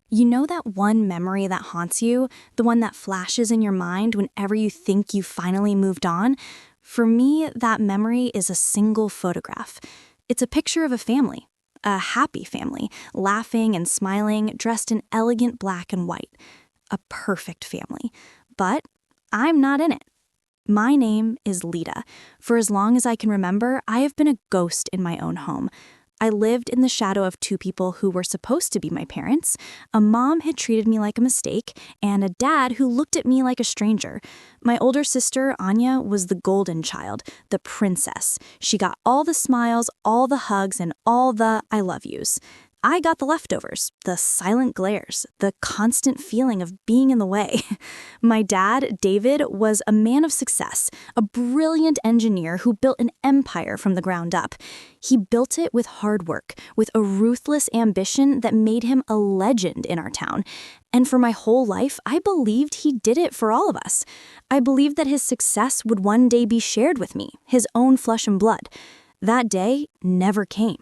You know that one memory that haunts you? The one that flashes in your mind whenever you think you finally moved on? For me, that memory is a single photograph. It's a picture of a family. A happy family, laughing and smiling, dressed in elegant black and white. A perfect family. But I'm not in it. My name is Leda. For as long as I can remember, I have been a ghost in my own home. I lived in the shadow of two people who were supposed to be my parents. A mom had treated me like a mistake, and a dad who looked at me like a stranger. My older sister, Anya, was the golden child, the princess. She got all the smiles, all the hugs, and all the I love yous. I got the leftovers, the silent glares, the constant feeling of being in the way. My dad, David, was a man of success, a brilliant engineer who built an empire from the ground up. He built it with hard work, with a ruthless ambition that made him a legend in our town. And for my whole life, I believed he did it for all of us. I believed that his success would one day be shared with me, his own flesh and blood. That day never came.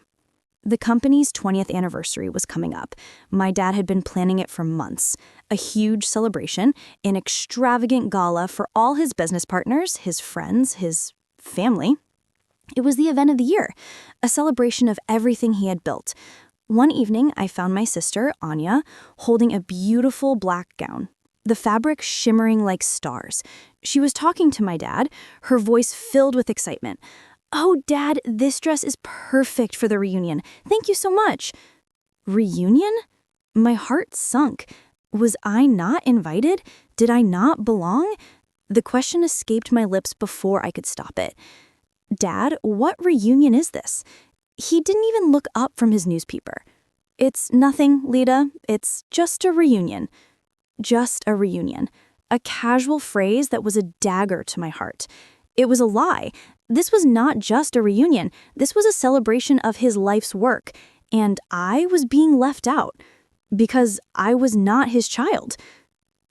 The company's 20th anniversary was coming up. My dad had been planning it for months. A huge celebration, an extravagant gala for all his business partners, his friends, his family. It was the event of the year, a celebration of everything he had built. One evening, I found my sister, Anya, holding a beautiful black gown, the fabric shimmering like stars. She was talking to my dad, her voice filled with excitement. "Oh, Dad, this dress is perfect for the reunion. Thank you so much." Reunion? My heart sunk. Was I not invited? Did I not belong? The question escaped my lips before I could stop it. "Dad, what reunion is this?" He didn't even look up from his newspaper. "It's nothing, Leda. It's just a reunion." Just a reunion. A casual phrase that was a dagger to my heart. It was a lie. This was not just a reunion. This was a celebration of his life's work. And I was being left out. Because I was not his child.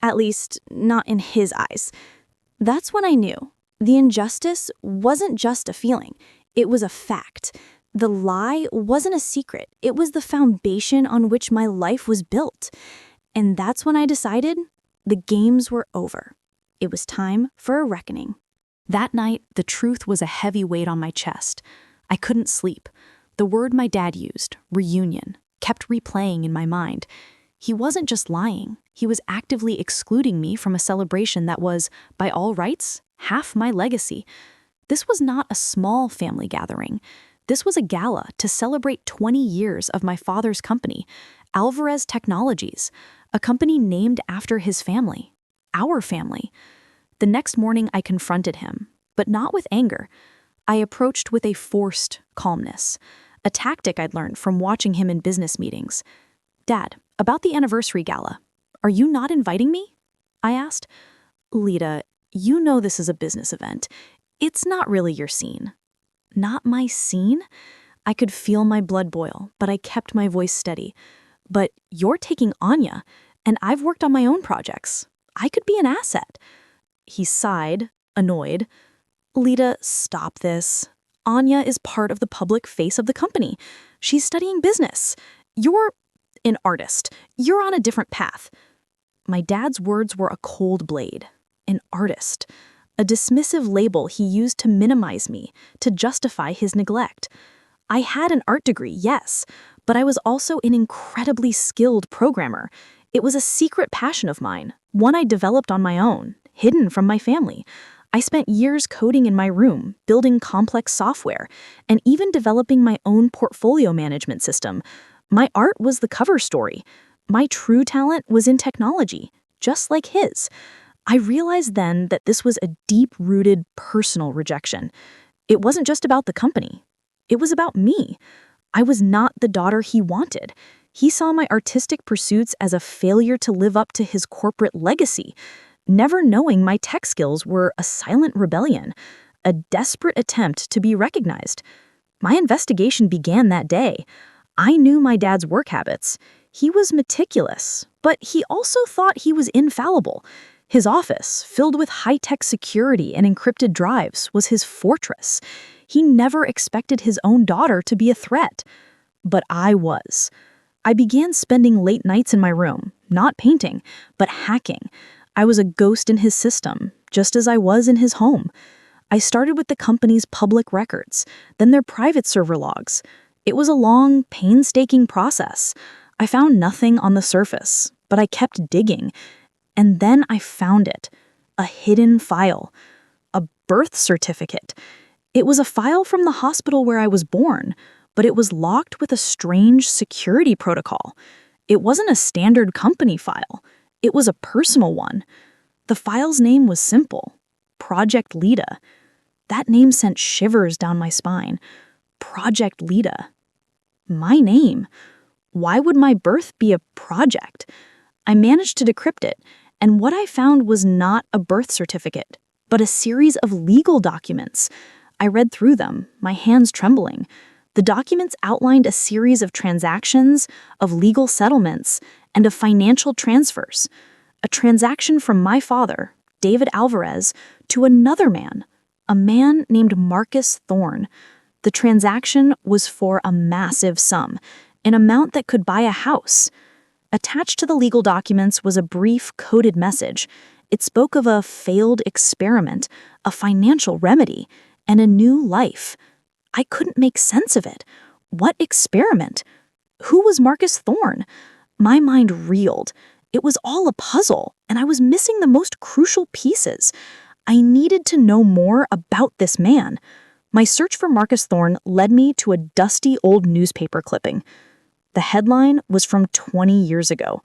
At least, not in his eyes. That's when I knew. The injustice wasn't just a feeling. It was a fact. The lie wasn't a secret. It was the foundation on which my life was built. And that's when I decided the games were over. It was time for a reckoning. That night, the truth was a heavy weight on my chest. I couldn't sleep. The word my dad used, reunion, kept replaying in my mind. He wasn't just lying. He was actively excluding me from a celebration that was, by all rights, half my legacy. This was not a small family gathering. This was a gala to celebrate 20 years of my father's company, Alvarez Technologies, a company named after his family, our family. The next morning, I confronted him, but not with anger. I approached with a forced calmness, a tactic I'd learned from watching him in business meetings. "Dad, about the anniversary gala, are you not inviting me?" I asked. "Leda, you know this is a business event. It's not really your scene." Not my scene? I could feel my blood boil, but I kept my voice steady. "But you're taking Anya, and I've worked on my own projects. I could be an asset." He sighed, annoyed. "Leda, stop this. Anya is part of the public face of the company. She's studying business. You're an artist. You're on a different path." My dad's words were a cold blade. An artist. A dismissive label he used to minimize me, to justify his neglect. I had an art degree, yes, but I was also an incredibly skilled programmer. It was a secret passion of mine, one I developed on my own, hidden from my family. I spent years coding in my room, building complex software, and even developing my own portfolio management system. My art was the cover story. My true talent was in technology, just like his. I realized then that this was a deep-rooted personal rejection. It wasn't just about the company. It was about me. I was not the daughter he wanted. He saw my artistic pursuits as a failure to live up to his corporate legacy, never knowing my tech skills were a silent rebellion, a desperate attempt to be recognized. My investigation began that day. I knew my dad's work habits. He was meticulous, but he also thought he was infallible. His office, filled with high-tech security and encrypted drives, was his fortress. He never expected his own daughter to be a threat. But I was. I began spending late nights in my room, not painting, but hacking. I was a ghost in his system, just as I was in his home. I started with the company's public records, then their private server logs. It was a long, painstaking process. I found nothing on the surface, but I kept digging. And then I found it. A hidden file. A birth certificate. It was a file from the hospital where I was born, but it was locked with a strange security protocol. It wasn't a standard company file. It was a personal one. The file's name was simple. Project Leda. That name sent shivers down my spine. Project Leda. My name. Why would my birth be a project? I managed to decrypt it, and what I found was not a birth certificate, but a series of legal documents. I read through them, my hands trembling. The documents outlined a series of transactions, of legal settlements, and of financial transfers. A transaction from my father, David Alvarez, to another man, a man named Marcus Thorne. The transaction was for a massive sum, an amount that could buy a house. Attached to the legal documents was a brief, coded message. It spoke of a failed experiment, a financial remedy, and a new life. I couldn't make sense of it. What experiment? Who was Marcus Thorne? My mind reeled. It was all a puzzle, and I was missing the most crucial pieces. I needed to know more about this man. My search for Marcus Thorne led me to a dusty old newspaper clipping. The headline was from 20 years ago.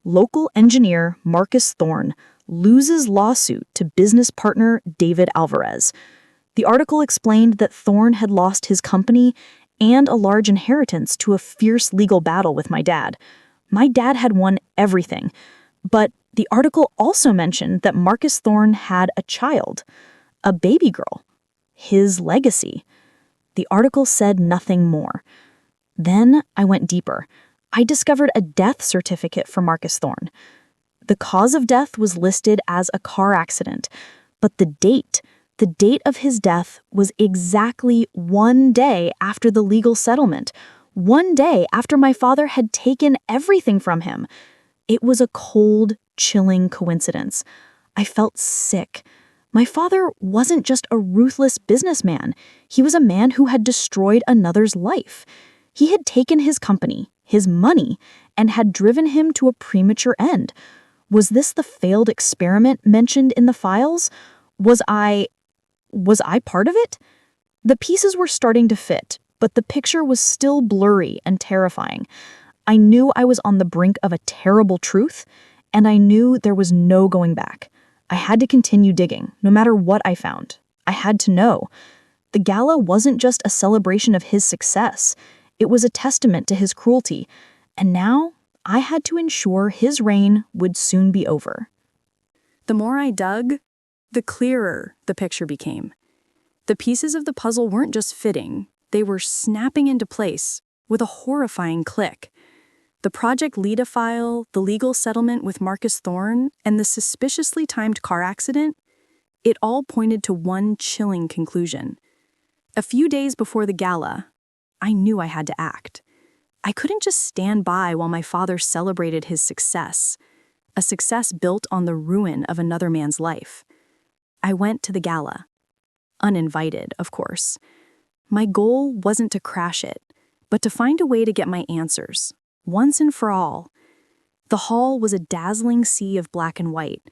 Local engineer Marcus Thorne loses lawsuit to business partner David Alvarez. The article explained that Thorne had lost his company and a large inheritance to a fierce legal battle with my dad. My dad had won everything, but the article also mentioned that Marcus Thorne had a child, a baby girl, his legacy. The article said nothing more. Then I went deeper. I discovered a death certificate for Marcus Thorne. The cause of death was listed as a car accident, but the date of his death was exactly 1 day after the legal settlement, 1 day after my father had taken everything from him. It was a cold, chilling coincidence. I felt sick. My father wasn't just a ruthless businessman. He was a man who had destroyed another's life. He had taken his company, his money, and had driven him to a premature end. Was this the failed experiment mentioned in the files? Was I part of it? The pieces were starting to fit, but the picture was still blurry and terrifying. I knew I was on the brink of a terrible truth, and I knew there was no going back. I had to continue digging, no matter what I found. I had to know. The gala wasn't just a celebration of his success. It was a testament to his cruelty, and now I had to ensure his reign would soon be over. The more I dug, the clearer the picture became. The pieces of the puzzle weren't just fitting, they were snapping into place with a horrifying click. The Project Leda file, the legal settlement with Marcus Thorne, and the suspiciously timed car accident, it all pointed to one chilling conclusion. A few days before the gala, I knew I had to act. I couldn't just stand by while my father celebrated his success, a success built on the ruin of another man's life. I went to the gala. Uninvited, of course. My goal wasn't to crash it, but to find a way to get my answers, once and for all. The hall was a dazzling sea of black and white.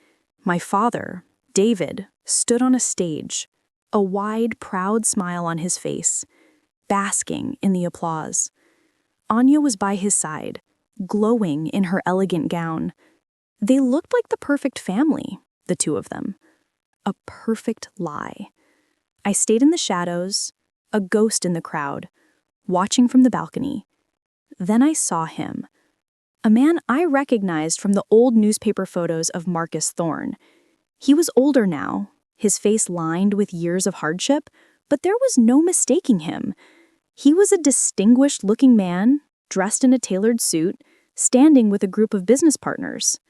My father, David, stood on a stage, a wide, proud smile on his face, basking in the applause. Anya was by his side, glowing in her elegant gown. They looked like the perfect family, the two of them. A perfect lie. I stayed in the shadows, a ghost in the crowd, watching from the balcony. Then I saw him, a man I recognized from the old newspaper photos of Marcus Thorne. He was older now, his face lined with years of hardship, but there was no mistaking him. He was a distinguished-looking man, dressed in a tailored suit, standing with a group of business partners.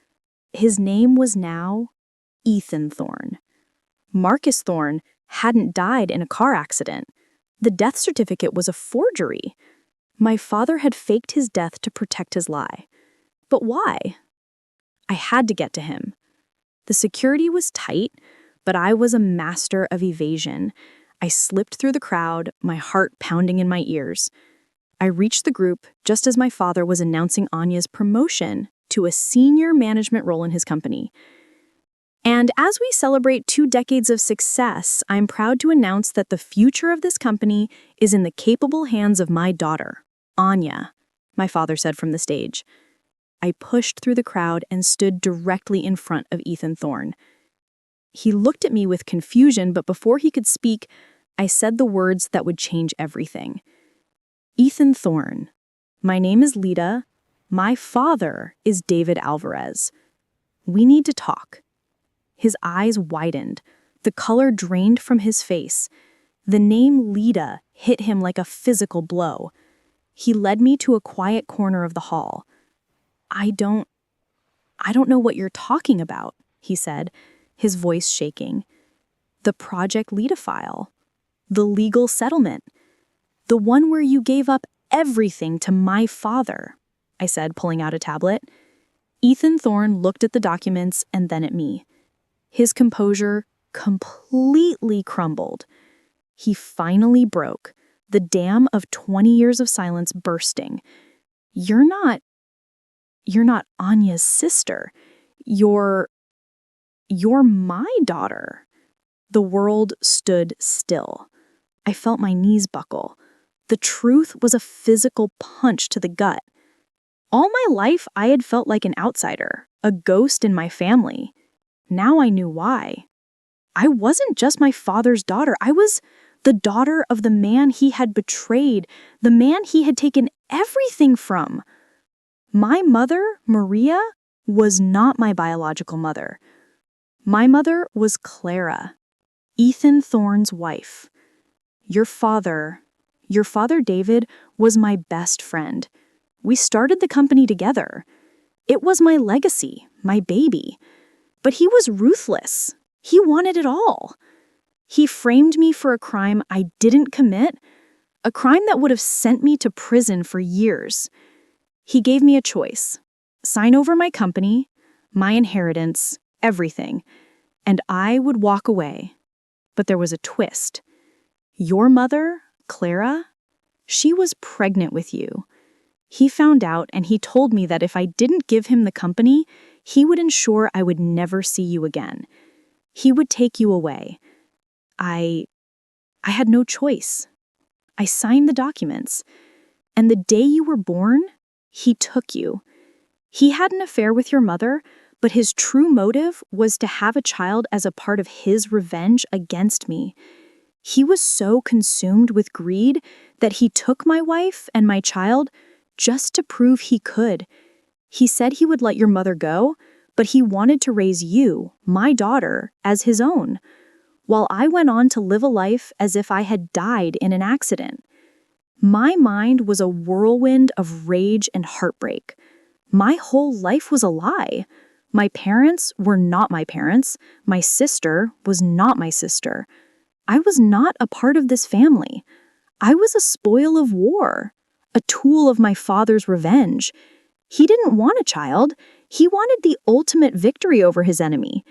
His name was now Ethan Thorne. Marcus Thorne hadn't died in a car accident. The death certificate was a forgery. My father had faked his death to protect his lie. But why? I had to get to him. The security was tight, but I was a master of evasion. I slipped through the crowd, my heart pounding in my ears. I reached the group just as my father was announcing Anya's promotion to a senior management role in his company. And as we celebrate 2 decades of success, I'm proud to announce that the future of this company is in the capable hands of my daughter, Anya, my father said from the stage. I pushed through the crowd and stood directly in front of Ethan Thorne. He looked at me with confusion, but before he could speak, I said the words that would change everything. Ethan Thorne, my name is Leda. My father is David Alvarez. We need to talk. His eyes widened. The color drained from his face. The name Leda hit him like a physical blow. He led me to a quiet corner of the hall. I don't know what you're talking about, he said, his voice shaking. The Project Leda file. The legal settlement. The one where you gave up everything to my father, I said, pulling out a tablet. Ethan Thorne looked at the documents and then at me. His composure completely crumbled. He finally broke, the dam of 20 years of silence bursting. You're not Anya's sister. You're my daughter. The world stood still. I felt my knees buckle. The truth was a physical punch to the gut. All my life, I had felt like an outsider, a ghost in my family. Now I knew why. I wasn't just my father's daughter. I was the daughter of the man he had betrayed, the man he had taken everything from. My mother, Maria, was not my biological mother. My mother was Clara, Ethan Thorne's wife. Your father, David, was my best friend. We started the company together. It was my legacy, my baby. But he was ruthless. He wanted it all. He framed me for a crime I didn't commit, a crime that would have sent me to prison for years. He gave me a choice: sign over my company, my inheritance, everything, and I would walk away. But there was a twist. Your mother, Clara, she was pregnant with you. He found out and he told me that if I didn't give him the company, he would ensure I would never see you again. He would take you away. I had no choice. I signed the documents. And the day you were born, he took you. He had an affair with your mother, but his true motive was to have a child as a part of his revenge against me. He was so consumed with greed that he took my wife and my child just to prove he could. He said he would let your mother go, but he wanted to raise you, my daughter, as his own, while I went on to live a life as if I had died in an accident. My mind was a whirlwind of rage and heartbreak. My whole life was a lie. My parents were not my parents. My sister was not my sister. I was not a part of this family. I was a spoil of war, a tool of my father's revenge. He didn't want a child. He wanted the ultimate victory over his enemy.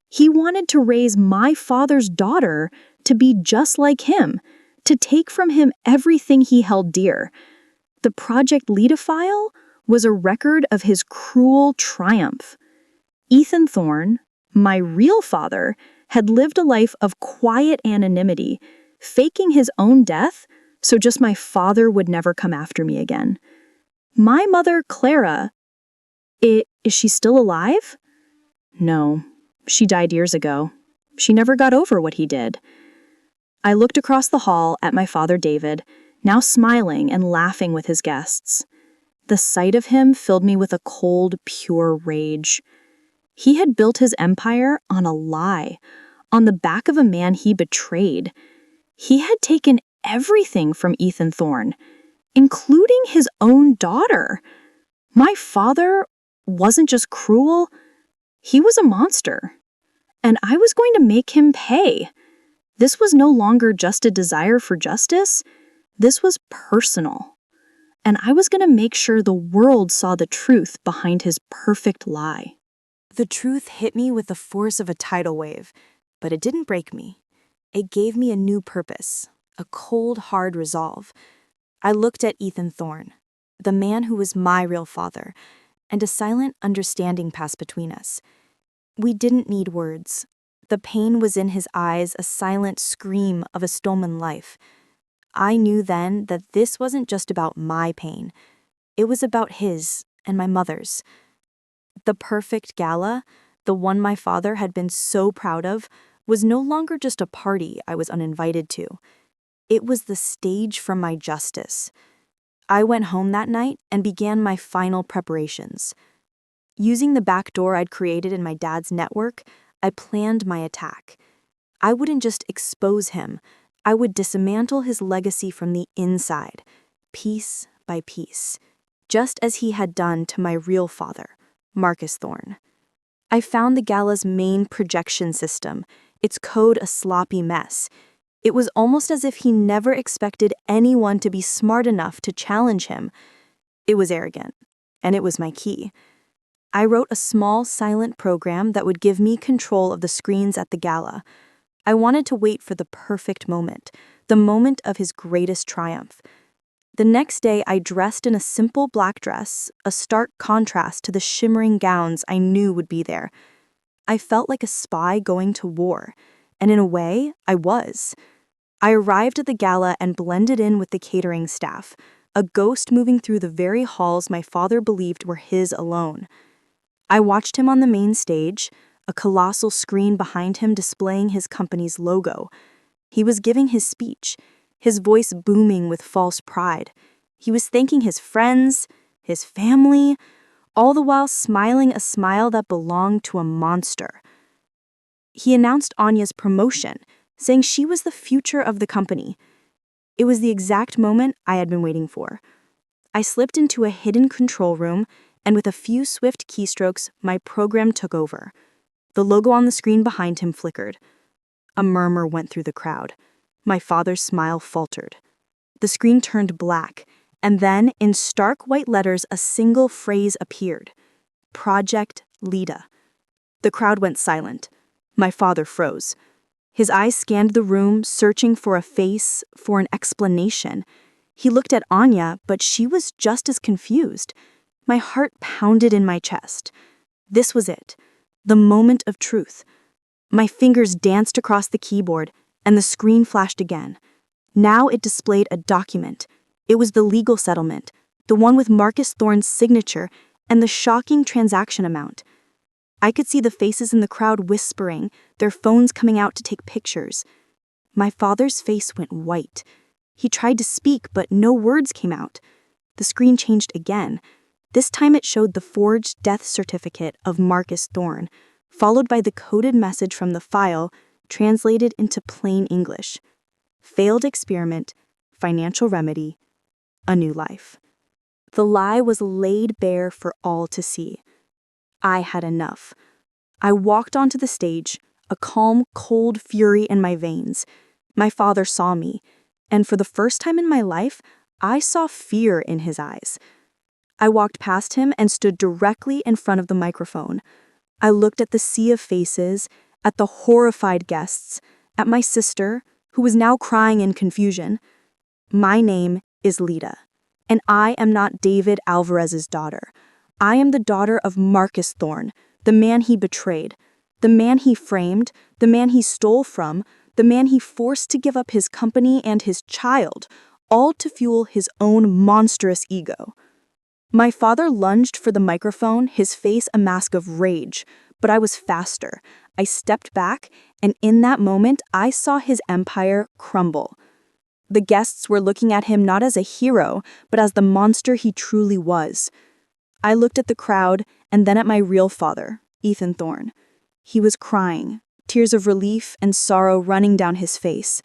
He wanted to raise my father's daughter to be just like him, to take from him everything he held dear. The Project Leda file was a record of his cruel triumph. Ethan Thorne, my real father, had lived a life of quiet anonymity, faking his own death so just my father would never come after me again. My mother, Clara, is she still alive? No, she died years ago. She never got over what he did. I looked across the hall at my father, David, now smiling and laughing with his guests. The sight of him filled me with a cold, pure rage. He had built his empire on a lie, on the back of a man he betrayed. He had taken everything from Ethan Thorne, including his own daughter. My father wasn't just cruel, he was a monster. And I was going to make him pay. This was no longer just a desire for justice. This was personal. and I was going to make sure the world saw the truth behind his perfect lie. The truth hit me with the force of a tidal wave, but it didn't break me. It gave me a new purpose, a cold, hard resolve. I looked at Ethan Thorne, the man who was my real father, and a silent understanding passed between us. We didn't need words. The pain was in his eyes, a silent scream of a stolen life. I knew then that this wasn't just about my pain. It was about his and my mother's. The perfect gala, the one my father had been so proud of, was no longer just a party I was uninvited to. It was the stage for my justice. I went home that night and began my final preparations. Using the back door I'd created in my dad's network, I planned my attack. I wouldn't just expose him, I would dismantle his legacy from the inside, piece by piece, just as he had done to my real father, Marcus Thorne. I found the gala's main projection system, its code a sloppy mess. It was almost as if he never expected anyone to be smart enough to challenge him. It was arrogant, and it was my key. I wrote a small, silent program that would give me control of the screens at the gala. I wanted to wait for the perfect moment, the moment of his greatest triumph. The next day, I dressed in a simple black dress, a stark contrast to the shimmering gowns I knew would be there. I felt like a spy going to war, and in a way, I was. I arrived at the gala and blended in with the catering staff, a ghost moving through the very halls my father believed were his alone. I watched him on the main stage, a colossal screen behind him displaying his company's logo. He was giving his speech, his voice booming with false pride. He was thanking his friends, his family, all the while smiling a smile that belonged to a monster. He announced Anya's promotion, saying she was the future of the company. It was the exact moment I had been waiting for. I slipped into a hidden control room, and with a few swift keystrokes, my program took over. The logo on the screen behind him flickered. A murmur went through the crowd. My father's smile faltered. The screen turned black, and then, in stark white letters, a single phrase appeared. Project Leda. The crowd went silent. My father froze. His eyes scanned the room, searching for a face, for an explanation. He looked at Anya, but she was just as confused. My heart pounded in my chest. This was it, the moment of truth. My fingers danced across the keyboard, and the screen flashed again. Now it displayed a document. It was the legal settlement, the one with Marcus Thorne's signature and the shocking transaction amount. I could see the faces in the crowd whispering, their phones coming out to take pictures. My father's face went white. He tried to speak, but no words came out. The screen changed again. This time it showed the forged death certificate of Marcus Thorne, followed by the coded message from the file, translated into plain English. Failed experiment, financial remedy, a new life. The lie was laid bare for all to see. I had enough. I walked onto the stage, a calm, cold fury in my veins. My father saw me, and for the first time in my life, I saw fear in his eyes. I walked past him and stood directly in front of the microphone. I looked at the sea of faces, at the horrified guests, at my sister, who was now crying in confusion. My name is Leda, and I am not David Alvarez's daughter. I am the daughter of Marcus Thorne, the man he betrayed, the man he framed, the man he stole from, the man he forced to give up his company and his child, all to fuel his own monstrous ego. My father lunged for the microphone, his face a mask of rage, but I was faster. I stepped back, and in that moment, I saw his empire crumble. The guests were looking at him not as a hero, but as the monster he truly was. I looked at the crowd, and then at my real father, Ethan Thorne. He was crying, tears of relief and sorrow running down his face.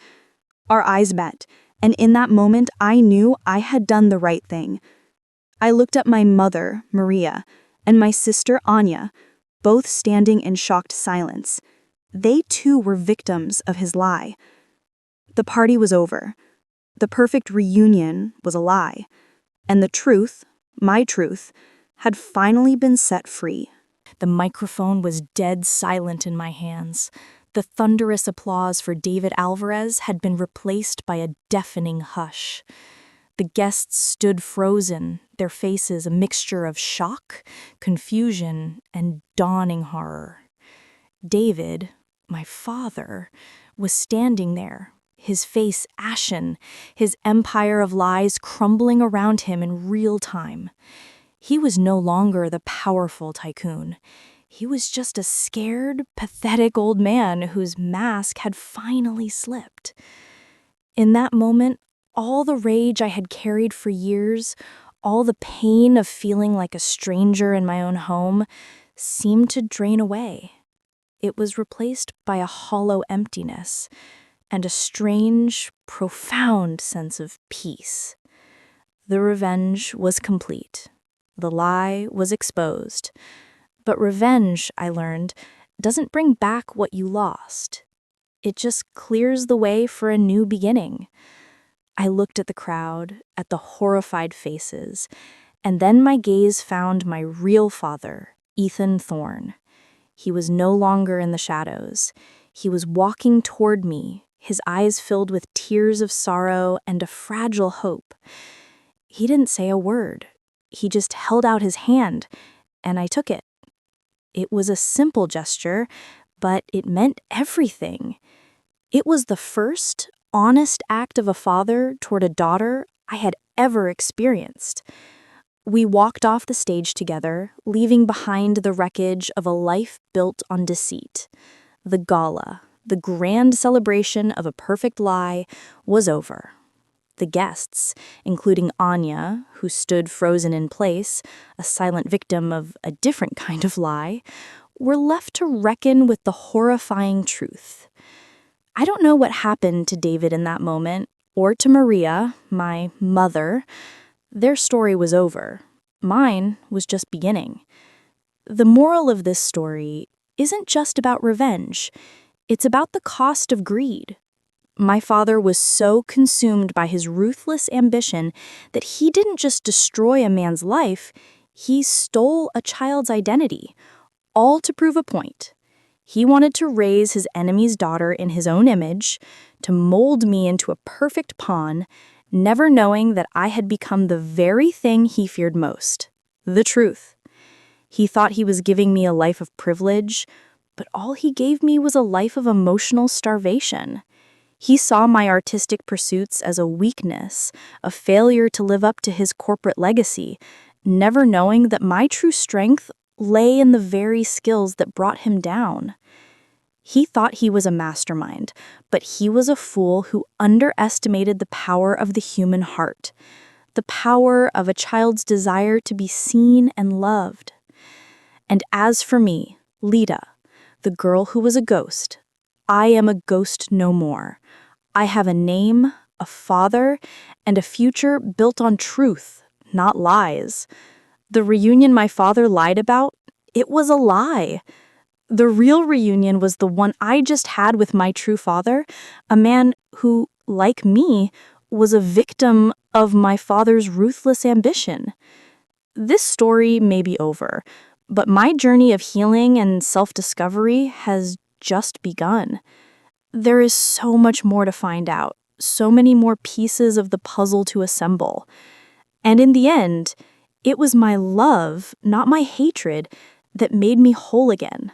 Our eyes met, and in that moment, I knew I had done the right thing. I looked at my mother, Maria, and my sister, Anya, both standing in shocked silence. They too were victims of his lie. The party was over. The perfect reunion was a lie. And the truth, my truth, had finally been set free. The microphone was dead silent in my hands. The thunderous applause for David Alvarez had been replaced by a deafening hush. The guests stood frozen, their faces a mixture of shock, confusion, and dawning horror. David, my father, was standing there, his face ashen, his empire of lies crumbling around him in real time. He was no longer the powerful tycoon. He was just a scared, pathetic old man whose mask had finally slipped. In that moment, all the rage I had carried for years, all the pain of feeling like a stranger in my own home, seemed to drain away. It was replaced by a hollow emptiness and a strange, profound sense of peace. The revenge was complete. The lie was exposed. But revenge, I learned, doesn't bring back what you lost. It just clears the way for a new beginning. I looked at the crowd, at the horrified faces, and then my gaze found my real father, Ethan Thorne. He was no longer in the shadows. He was walking toward me, his eyes filled with tears of sorrow and a fragile hope. He didn't say a word. He just held out his hand, and I took it. It was a simple gesture, but it meant everything. It was the first, honest act of a father toward a daughter I had ever experienced. We walked off the stage together, leaving behind the wreckage of a life built on deceit. The gala, the grand celebration of a perfect lie, was over. The guests, including Anya, who stood frozen in place, a silent victim of a different kind of lie, were left to reckon with the horrifying truth. I don't know what happened to David in that moment, or to Maria, my mother. Their story was over. Mine was just beginning. The moral of this story isn't just about revenge. It's about the cost of greed. My father was so consumed by his ruthless ambition that he didn't just destroy a man's life, he stole a child's identity, all to prove a point. He wanted to raise his enemy's daughter in his own image, to mold me into a perfect pawn, never knowing that I had become the very thing he feared most, the truth. He thought he was giving me a life of privilege, but all he gave me was a life of emotional starvation. He saw my artistic pursuits as a weakness, a failure to live up to his corporate legacy, never knowing that my true strength lay in the very skills that brought him down. He thought he was a mastermind, but he was a fool who underestimated the power of the human heart, the power of a child's desire to be seen and loved. And as for me, Leda, the girl who was a ghost, I am a ghost no more. I have a name, a father, and a future built on truth, not lies. The reunion my father lied about, it was a lie. The real reunion was the one I just had with my true father, a man who, like me, was a victim of my father's ruthless ambition. This story may be over, but my journey of healing and self-discovery has just begun. There is so much more to find out, so many more pieces of the puzzle to assemble. And in the end, it was my love, not my hatred, that made me whole again.